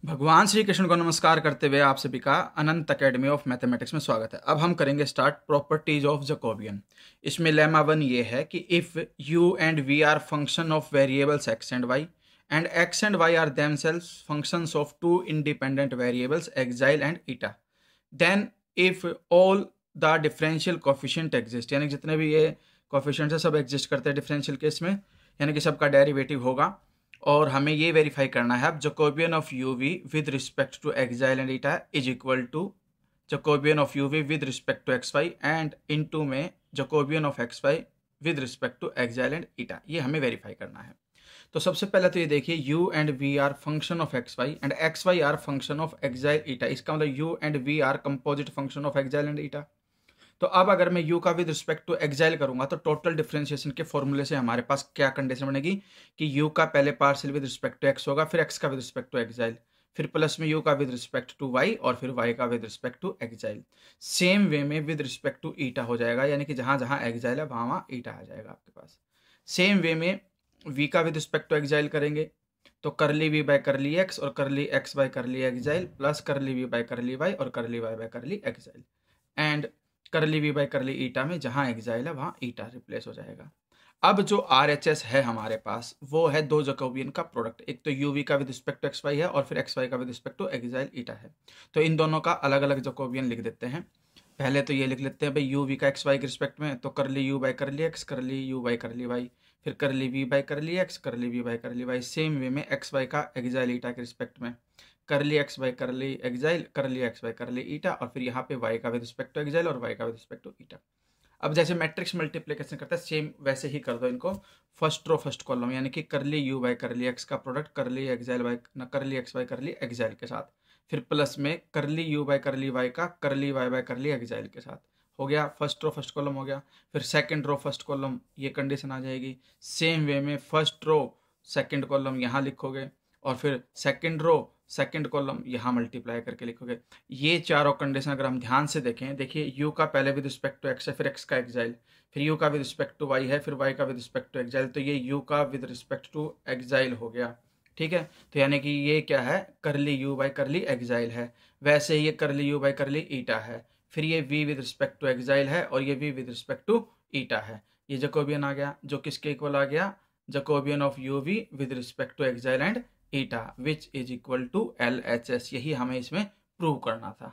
भगवान श्री कृष्ण को नमस्कार करते हुए आप सभी का अनंत अकेडमी ऑफ मैथमेटिक्स में स्वागत है। अब हम करेंगे स्टार्ट प्रॉपर्टीज ऑफ जैकोबियन। इसमें लेमा 1 ये है कि if u and v are function of variables x and y and x and y are themselves functions of two independent variables xi and eta, then if all the differential coefficient exist, यानी जितने भी ये coefficients है सब exist करते हैं differential case में, यानी कि सबका डेरिवेटिव होगा। और हमें ये वेरीफाई करना है अब Jacobian of u v with respect to xi and eta is equal to Jacobian of u v with respect to x y and into में Jacobian of x y with respect to xi and eta. ये हमें verify करना है। तो सबसे पहले तो ये देखिए u and v are function of x y and x y are function of xi eta. इसका मतलब u and v are composite function of xi and eta. तो अब अगर मैं u का विद रिस्पेक्ट टू एक्साइल करूंगा तो total differentiation के फॉर्मूले से हमारे पास क्या कंडीशन बनेगी कि u का पहले partial with respect to x होगा, फिर x का विद रिस्पेक्ट टू एक्साइल, फिर प्लस में u का विद रिस्पेक्ट टू y और फिर y का with respect to xi. Same way में विद रिस्पेक्ट टू ईटा हो जाएगा, यानी कि जहां जहां एक्साइल है वहां वहां ईटा आ जाएगा आपके पास। सेम वे में v का विद रिस्पेक्ट टू एक्साइल करेंगे तो करली v बाय करली x और curly x by curly xi plus curly v by curly y और curly y by curly xi and curly v by curly eta में जहां एक्साइल है वहां ईटा रिप्लेस हो जाएगा। अब जो आर एच एस है हमारे पास वो है दो जैकोबियन का प्रोडक्ट, एक तो यू वी का with respect to x y है और फिर एक्स वाई का with respect to xi eta है। तो इन दोनों का अलग अलग जैकोबियन लिख देते हैं। पहले तो ये लिख लेते हैं भाई यू वी का एक्स वाई के रिस्पेक्ट में, तो curly u by curly x, curly u by curly y, फिर curly v by curly x, curly v by curly y. Same way में एक्स वाई का एक्साइल ईटा के respect में curly x by curly xi, curly x by curly eta और फिर यहाँ पे y का विद रिस्पेक्ट टू एक्साइल और वाई का विद रिस्पेक्ट टू ईटा। अब जैसे मैट्रिक्स मल्टीप्लिकेशन करता है सेम वैसे ही कर दो इनको फर्स्ट रो फर्स्ट कॉलम, यानी कि curly u by curly x का product curly xi by curly x by curly xi के साथ, फिर प्लस में करली यू बाई करली वाई का करली वाई बाई करली एक्साइल के साथ। हो गया फर्स्ट रो फर्स्ट कॉलम हो गया। फिर सेकंड रो फर्स्ट कॉलम ये कंडीशन आ जाएगी। सेम वे में फर्स्ट रो सेकंड कॉलम यहाँ लिखोगे और फिर सेकंड रो सेकंड कॉलम यहाँ मल्टीप्लाई करके लिखोगे। ये चारों कंडीशन अगर हम ध्यान से देखें, देखिए u का पहले विद रिस्पेक्ट टू x है, फिर x का एक्साइल, फिर u का विद रिस्पेक्ट टू y है, फिर y का विद रिस्पेक्ट टू एक्साइल, तो ये u का विद रिस्पेक्ट टू एक्साइल हो गया। ठीक है, तो यानी कि ये क्या है करली u बाई करली एक्साइल है। वैसे ही ये करली u बाई करली ईटा है, फिर ये v with respect to xi है और ये v with respect to eta है। ये जैकोबियन आ गया जो किसके इक्वल आ गया, Jacobian of u v with respect to xi and eta which is equal to LHS। यही हमें इसमें प्रूव करना था।